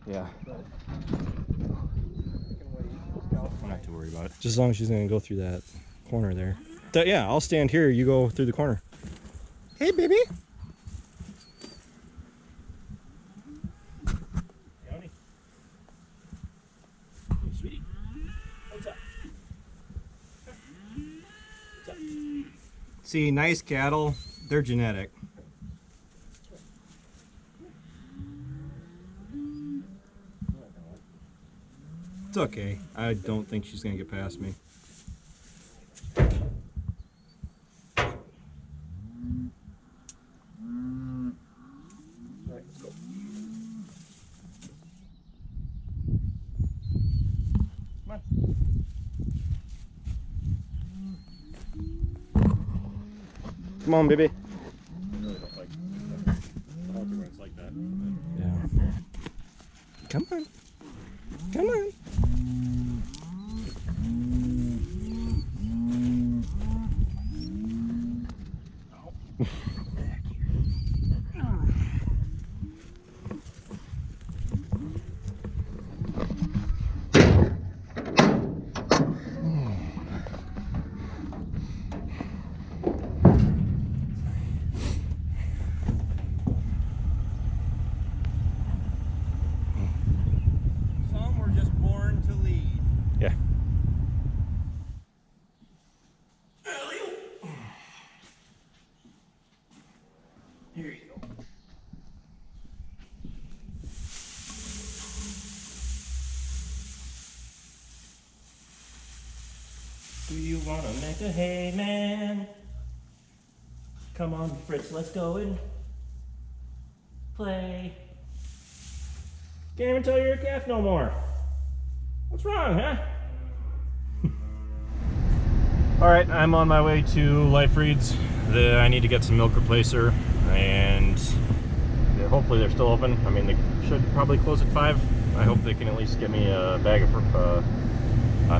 Yeah. I'm not too worried about it. Just as long as she's gonna go through that corner there. Yeah, I'll stand here. You go through the corner. Hey, baby. Howdy. Sweetie. What's up? What's up? See, nice cattle. They're genetic. It's okay. I don't think she's gonna get past me. Come on, baby. I really don't like halter when it's like that. Yeah. Come on. Come on. Some were just born to lead. Yeah. Here you go. Do you wanna make a hay man? Come on, Fritz, let's go and play. Can't even tell you're a calf no more. What's wrong, huh? All right, I'm on my way to Life Reads. I need to get some milk replacer, and hopefully they're still open. I mean, they should probably close at 5. I hope they can at least get me a bag of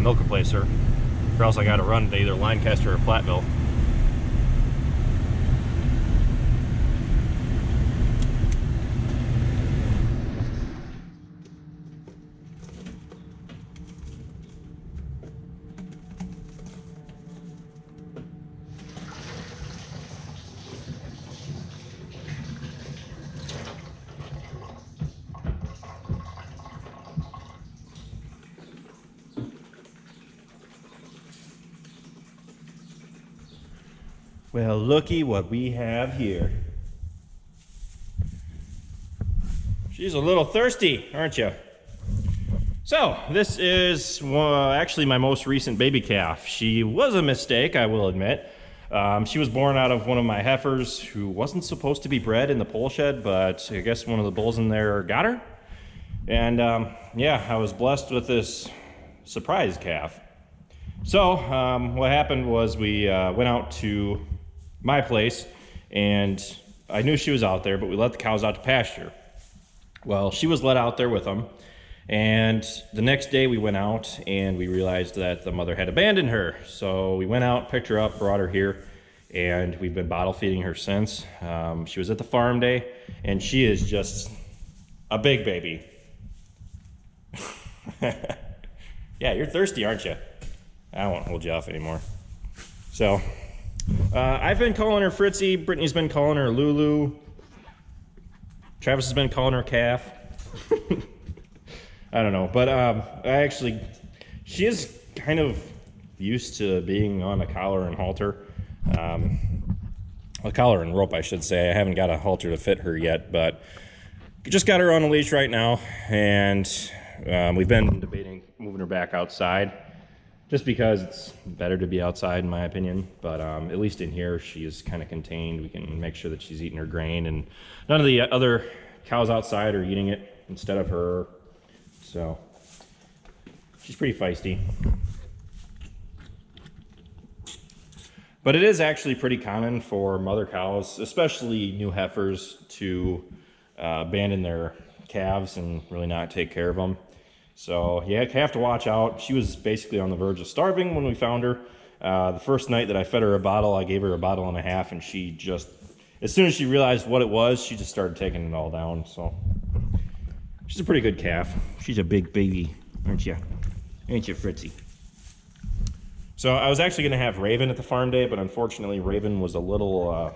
milk replacer, or else I got to run to either Lancaster or Platteville. Well, looky what we have here. She's a little thirsty, aren't you? So, this is actually my most recent baby calf. She was a mistake, I will admit. She was born out of one of my heifers who wasn't supposed to be bred in the pole shed, but I guess one of the bulls in there got her. And yeah, I was blessed with this surprise calf. So, what happened was we went out to my place, and I knew she was out there, but we let the cows out to pasture. Well, she was let out there with them, and the next day we went out and we realized that the mother had abandoned her. So we went out, picked her up, brought her here, and we've been bottle feeding her since. She was at the farm day, and she is just a big baby. Yeah, you're thirsty, aren't you? I won't hold you off anymore. So, I've been calling her Fritzie. Brittany's been calling her Lulu. Travis has been calling her Calf. I don't know, but she is kind of used to being on a collar and halter. A collar and rope, I should say. I haven't got a halter to fit her yet, but just got her on a leash right now, and we've been debating moving her back outside. Just because it's better to be outside, in my opinion. But at least in here, she is kind of contained. We can make sure that she's eating her grain, and none of the other cows outside are eating it instead of her. So she's pretty feisty. But it is actually pretty common for mother cows, especially new heifers, to abandon their calves and really not take care of them. So you have to watch out. She was basically on the verge of starving when we found her. The first night that I fed her a bottle, I gave her a bottle and a half, and she just, as soon as she realized what it was, she just started taking it all down. So She's a pretty good calf. She's a big baby, aren't you? Ain't you, Fritzie? So I was actually gonna have Raven at the farm day, but unfortunately Raven was a little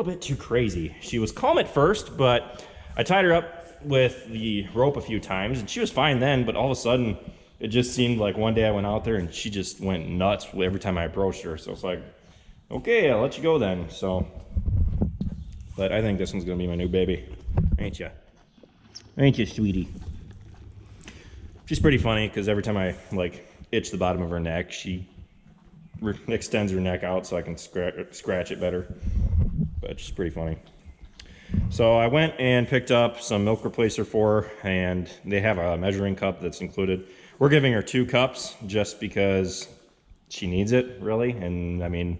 bit too crazy. She was calm at first, but I tied her up with the rope a few times and she was fine then, but all of a sudden it just seemed like one day I went out there and she just went nuts every time I approached her. So it's like, okay, I'll let you go then. So, but I think this one's gonna be my new baby, ain't ya? Ain't you, sweetie? She's pretty funny because every time I like itch the bottom of her neck, she extends her neck out so I can scratch it better. But she's pretty funny. So I went and picked up some milk replacer for her, and they have a measuring cup that's included. We're giving her 2 cups just because she needs it, really. And I mean,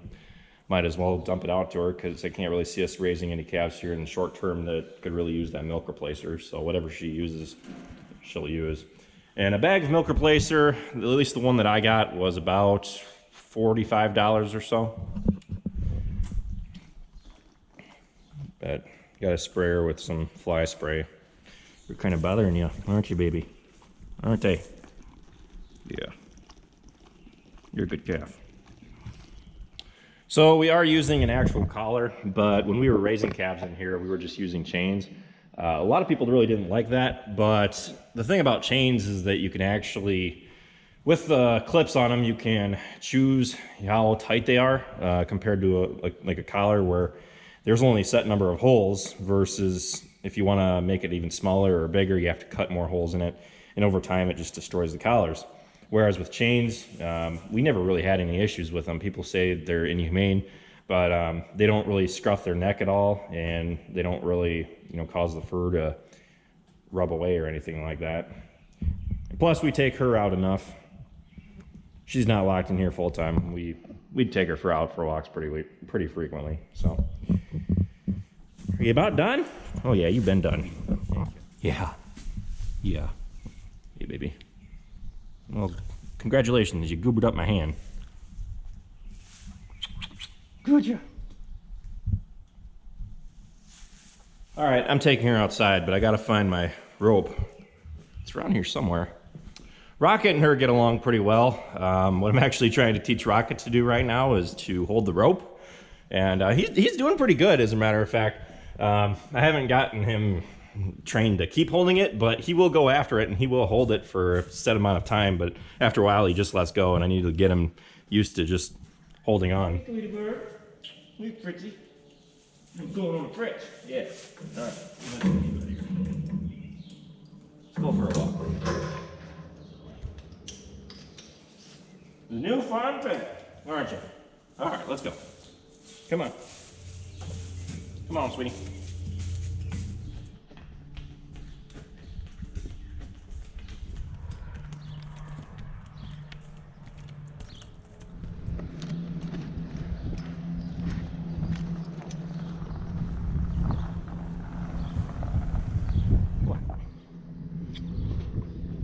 might as well dump it out to her because I can't really see us raising any calves here in the short term that could really use that milk replacer. So whatever she uses, she'll use. And a bag of milk replacer, at least the one that I got, was about $45 or so. But got a sprayer with some fly spray. They're kind of bothering you, aren't you, baby? Aren't they? Yeah. You're a good calf. So we are using an actual collar, but when we were raising calves in here, we were just using chains. A lot of people really didn't like that, but the thing about chains is that you can actually, with the clips on them, you can choose how tight they are compared to like a collar where there's only a set number of holes, versus if you want to make it even smaller or bigger, you have to cut more holes in it, and over time it just destroys the collars. Whereas with chains, we never really had any issues with them. People say they're inhumane, but they don't really scruff their neck at all, and they don't really, cause the fur to rub away or anything like that. And plus, we take her out enough. She's not locked in here full time. We'd take her out for walks pretty frequently. So, are you about done? Oh yeah, you've been done. Yeah. Hey, baby. Well, congratulations, you goobered up my hand. Good job. All right, I'm taking her outside, but I gotta find my rope. It's around here somewhere. Rocket and her get along pretty well. What I'm actually trying to teach Rocket to do right now is to hold the rope. And he's doing pretty good, as a matter of fact. I haven't gotten him trained to keep holding it, but he will go after it and he will hold it for a set amount of time, but after a while he just lets go, and I need to get him used to just holding on. Sweetie bird. Sweet Fritzie. I'm going on Fritz. Yeah. All right. Let's go for a walk. The new fun thing, aren't you? All right, let's go. Come on. Come on, sweetie.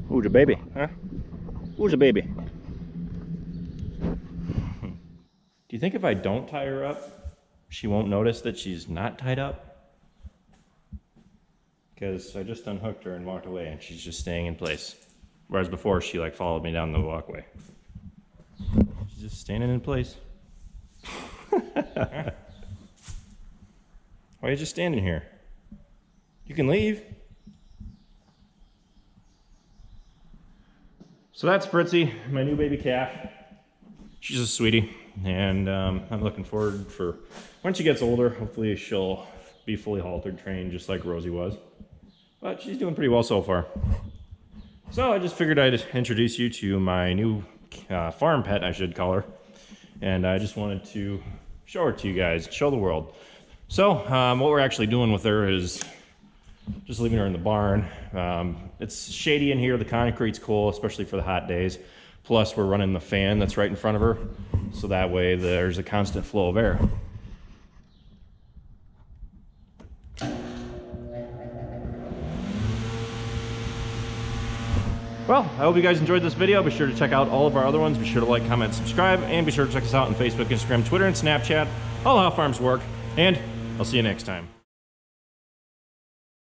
Who's a baby, huh? Who's a baby? Do you think if I don't tie her up, she won't notice that she's not tied up? Because I just unhooked her and walked away and she's just staying in place. Whereas before she like followed me down the walkway. She's just standing in place. Why are you just standing here? You can leave. So that's Fritzie, my new baby calf. She's a sweetie, and I'm looking forward for when she gets older. Hopefully she'll be fully haltered trained just like Rosie was. But she's doing pretty well so far. So I just figured I'd introduce you to my new farm pet, I should call her. And I just wanted to show her to you guys, show the world. So what we're actually doing with her is just leaving her in the barn. It's shady in here, the concrete's cool, especially for the hot days. Plus we're running the fan that's right in front of her, so that way there's a constant flow of air. Well, I hope you guys enjoyed this video. Be sure to check out all of our other ones. Be sure to like, comment, subscribe, and be sure to check us out on Facebook, Instagram, Twitter, and Snapchat. All how farms work, and I'll see you next time.